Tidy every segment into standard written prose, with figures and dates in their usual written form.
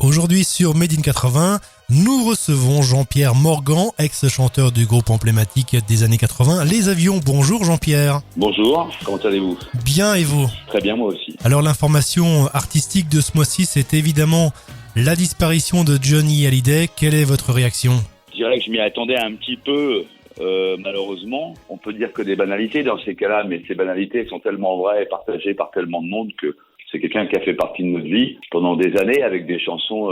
Aujourd'hui sur Made in 80, nous recevons Jean-Pierre Morgan, ex-chanteur du groupe emblématique des années 80, Les Avions. Bonjour Jean-Pierre. Bonjour, comment allez-vous ? Bien et vous ? Très bien, moi aussi. Alors l'information artistique de ce mois-ci, c'est évidemment la disparition de Johnny Hallyday. Quelle est votre réaction ? Je dirais que je m'y attendais un petit peu, malheureusement. On peut dire que des banalités dans ces cas-là, mais ces banalités sont tellement vraies et partagées par tellement de monde que c'est quelqu'un qui a fait partie de notre vie pendant des années avec des chansons.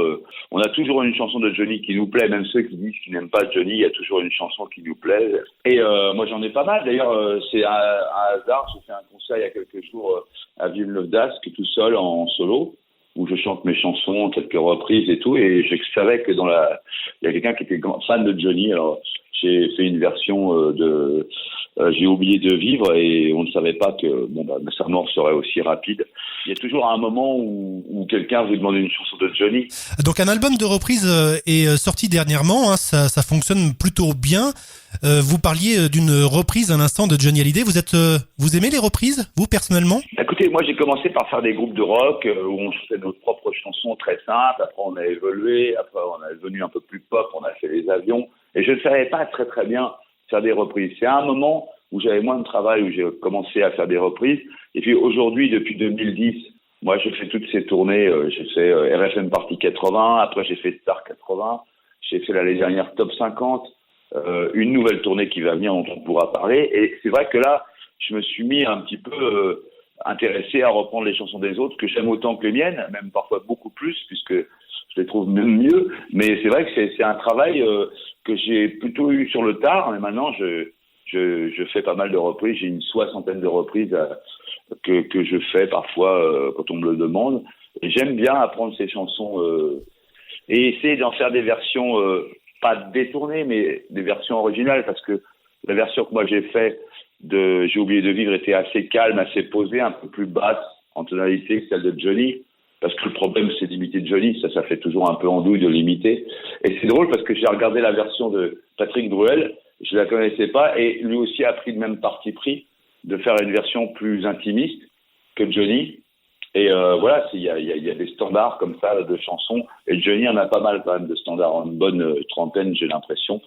On a toujours une chanson de Johnny qui nous plaît, même ceux qui disent qu'ils n'aiment pas Johnny, il y a toujours une chanson qui nous plaît. Et moi j'en ai pas mal. D'ailleurs, c'est un hasard. J'ai fait un concert il y a quelques jours à Villeneuve-d'Ascq, tout seul en solo, où je chante mes chansons, quelques reprises et tout. Et je savais que il y a quelqu'un qui était fan de Johnny. Alors j'ai fait une version J'ai oublié de vivre, et on ne savait pas que sa mort serait aussi rapide. Il y a toujours un moment où quelqu'un vous demande une chanson de Johnny. Donc un album de reprise est sorti dernièrement, hein, ça fonctionne plutôt bien. Vous parliez d'une reprise à l'instant de Johnny Hallyday. Vous aimez les reprises, vous personnellement ? Écoutez, moi j'ai commencé par faire des groupes de rock où on chantait nos propres chansons très simples. Après on a évolué, après on est devenu un peu plus pop, on a fait Les Avions. Et je ne savais pas très très bien faire des reprises. C'est à un moment où j'avais moins de travail, où j'ai commencé à faire des reprises. Et puis aujourd'hui, depuis 2010, moi je fais toutes ces tournées. J'ai fait RFM Party 80, après j'ai fait Star 80, j'ai fait l'année dernière Top 50, une nouvelle tournée qui va venir dont on pourra parler. Et c'est vrai que là, je me suis mis un petit peu intéressé à reprendre les chansons des autres, que j'aime autant que les miennes, même parfois beaucoup plus, puisque je les trouve même mieux. Mais c'est vrai que c'est un travail que j'ai plutôt eu sur le tard, mais maintenant je fais pas mal de reprises. J'ai une 60aine de reprises que je fais parfois quand on me le demande. Et j'aime bien apprendre ces chansons et essayer d'en faire des versions pas détournées, mais des versions originales, parce que la version que moi j'ai fait de J'ai oublié de vivre était assez calme, assez posée, un peu plus basse en tonalité que celle de Johnny. Parce que le problème, c'est d'imiter Johnny. Ça fait toujours un peu andouille de l'imiter. Et c'est drôle parce que j'ai regardé la version de Patrick Bruel. Je la connaissais pas. Et lui aussi a pris le même parti pris de faire une version plus intimiste que Johnny. Et voilà, il y a des standards comme ça de chansons. Et Johnny en a pas mal quand même de standards. Une bonne trentaine, j'ai l'impression,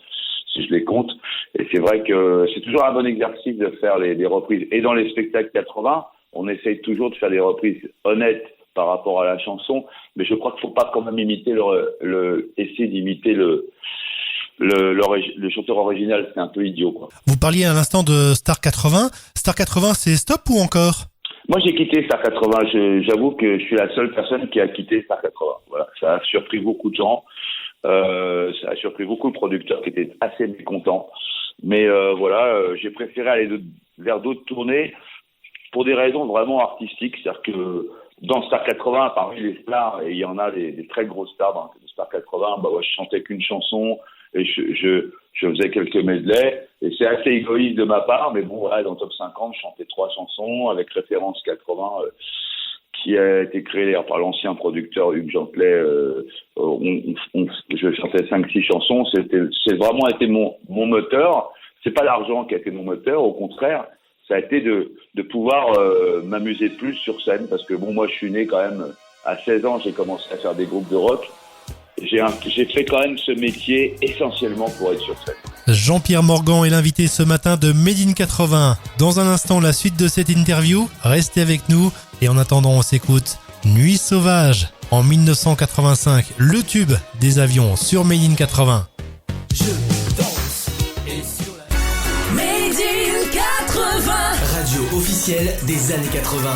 si je les compte. Et c'est vrai que c'est toujours un bon exercice de faire des reprises. Et dans les spectacles 80, on essaye toujours de faire des reprises honnêtes par rapport à la chanson, mais je crois qu'il faut pas quand même imiter essayer d'imiter le chanteur original, c'est un peu idiot, quoi. Vous parliez à l'instant de Star 80. Star 80, c'est stop ou encore ? Moi, j'ai quitté Star 80. J'avoue que je suis la seule personne qui a quitté Star 80. Voilà, ça a surpris beaucoup de gens. Ça a surpris beaucoup de producteurs qui étaient assez mécontents. Mais voilà, j'ai préféré aller vers d'autres tournées pour des raisons vraiment artistiques. C'est-à-dire que dans Star 80, parmi les stars, et il y en a des très grosses stars dans Star 80, je chantais qu'une chanson et je faisais quelques medleys. Et c'est assez égoïste de ma part, mais bon, voilà, dans Top 50, je chantais 3 chansons avec référence 80, qui a été créée par l'ancien producteur Hugues Jantelet. Je chantais 5-6 chansons. C'est vraiment été mon moteur. C'est pas l'argent qui a été mon moteur, au contraire. Ça a été de pouvoir m'amuser plus sur scène, parce que moi je suis né quand même à 16 ans, j'ai commencé à faire des groupes de rock. J'ai fait quand même ce métier essentiellement pour être sur scène. Jean-Pierre Morgan est l'invité ce matin de Made in 80. Dans un instant, la suite de cette interview. Restez avec nous et en attendant, on s'écoute Nuit sauvage en 1985, le tube des Avions sur Made in 80. Made in 80, radio officielle des années 80.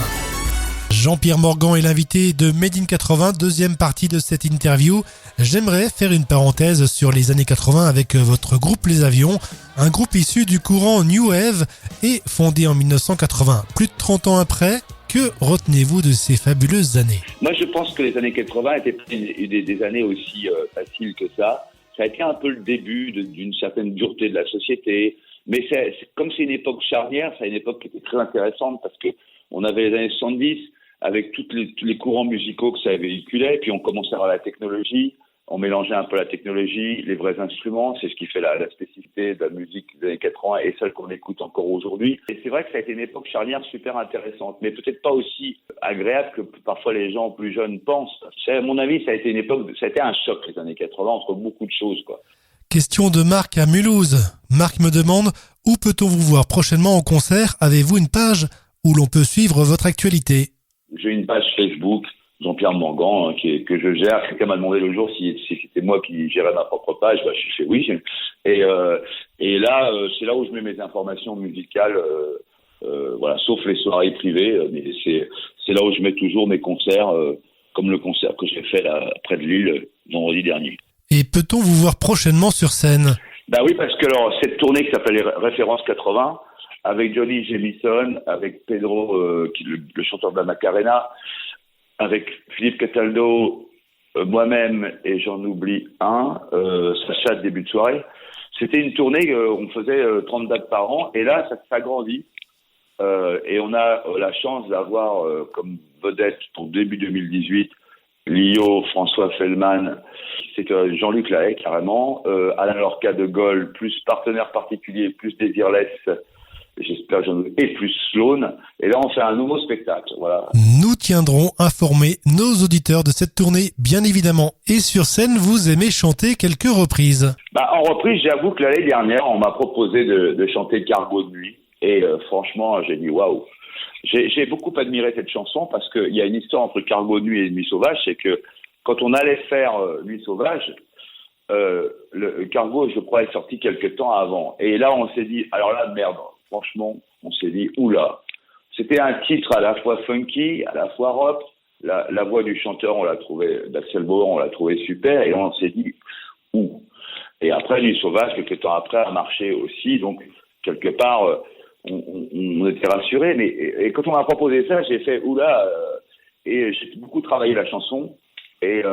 Jean-Pierre Morgan est l'invité de Made in 80, deuxième partie de cette interview. J'aimerais faire une parenthèse sur les années 80 avec votre groupe Les Avions, un groupe issu du courant New Wave et fondé en 1980. Plus de 30 ans après, que retenez-vous de ces fabuleuses années ? Moi, je pense que les années 80 étaient des années aussi faciles que ça. Ça a été un peu le début d'une certaine dureté de la société. Mais comme c'est une époque charnière, c'est une époque qui était très intéressante parce que on avait les années 70 avec tous les courants musicaux que ça véhiculait, puis on commençait à avoir la technologie, On mélangeait un peu la technologie, les vrais instruments, c'est ce qui fait la spécificité de la musique des années 80 et celle qu'on écoute encore aujourd'hui. Et c'est vrai que ça a été une époque charnière super intéressante, mais peut-être pas aussi agréable que parfois les gens plus jeunes pensent. À mon avis, ça a été un choc les années 80 entre beaucoup de choses, quoi. Question de Marc à Mulhouse. Marc me demande, où peut-on vous voir prochainement en concert? Avez-vous une page où l'on peut suivre votre actualité? J'ai une page Facebook, Jean-Pierre Morgan, que je gère. Quelqu'un m'a demandé le jour si c'était moi qui gérais ma propre page. Je fais oui. Et là, c'est là où je mets mes informations musicales, voilà, sauf les soirées privées. Mais c'est là où je mets toujours mes concerts, comme le concert que j'ai fait là, près de Lille, vendredi dernier. Et peut-on vous voir prochainement sur scène? Bah oui, parce que alors, cette tournée qui s'appelle Référence 80, avec Johnny Jamison, avec Pedro, qui est le chanteur de la Macarena, avec Philippe Cataldo, moi-même et j'en oublie un, Sacha de début de soirée. C'était une tournée, on faisait 30 dates par an, et là, ça s'agrandit. Et on a la chance d'avoir comme vedette pour début 2018 Lio, François Fellman, c'est Jean-Luc Lahaye carrément, Alain Lorca de Gaulle, plus partenaire particulier, plus Désirless, j'espère et plus Sloan. Et là, on fait un nouveau spectacle. Voilà. Nous tiendrons informer nos auditeurs de cette tournée, bien évidemment. Et sur scène, vous aimez chanter quelques reprises. En reprise, j'avoue que l'année dernière, on m'a proposé de chanter Cargo de nuit. Et franchement, j'ai dit waouh. J'ai beaucoup admiré cette chanson parce qu'il y a une histoire entre Cargo de nuit et Nuit sauvage. C'est que quand on allait faire Nuit sauvage, le Cargo, je crois, est sorti quelques temps avant. Et là, on s'est dit, alors là, merde. Franchement, on s'est dit, oula. C'était un titre à la fois funky, à la fois rock. La voix du chanteur, on l'a trouvé, d'Axel Bauer, on l'a trouvé super. Et on s'est dit, ouh. Et après, Nuit sauvage, quelques temps après, a marché aussi. Donc, quelque part, on était rassurés. Mais et quand on m'a proposé ça, j'ai fait, oula. Et j'ai beaucoup travaillé la chanson. Et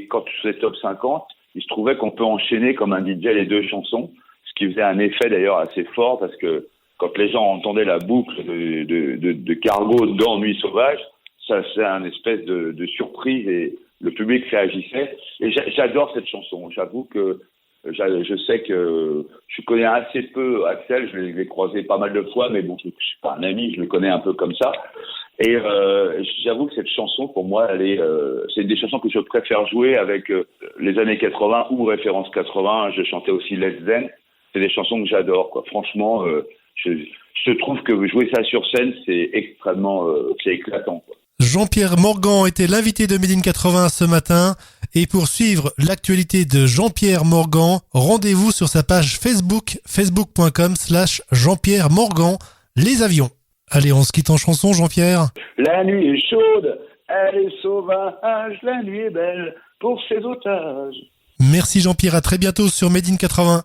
quand je faisais top 50, il se trouvait qu'on peut enchaîner comme un DJ les deux chansons. Ce qui faisait un effet d'ailleurs assez fort parce que quand les gens entendaient la boucle de Cargo dans Nuit sauvage, ça faisait un espèce de surprise et le public réagissait. Et j'adore cette chanson. J'avoue que je sais que je connais assez peu Axel, je l'ai croisé pas mal de fois, mais bon, je suis pas un ami, je le connais un peu comme ça. Et j'avoue que cette chanson, pour moi, c'est une des chansons que je préfère jouer avec les années 80 ou Référence 80. Je chantais aussi Let's Zen. C'est des chansons que j'adore, quoi. Franchement, je trouve que jouer ça sur scène, c'est extrêmement, c'est éclatant, quoi. Jean-Pierre Morgan était l'invité de Made in 80 ce matin. Et pour suivre l'actualité de Jean-Pierre Morgan, rendez-vous sur sa page Facebook, facebook.com/Jean-Pierre Morgan, les avions. Allez, on se quitte en chanson, Jean-Pierre. La nuit est chaude, elle est sauvage, la nuit est belle pour ses otages. Merci Jean-Pierre, à très bientôt sur Made in 80.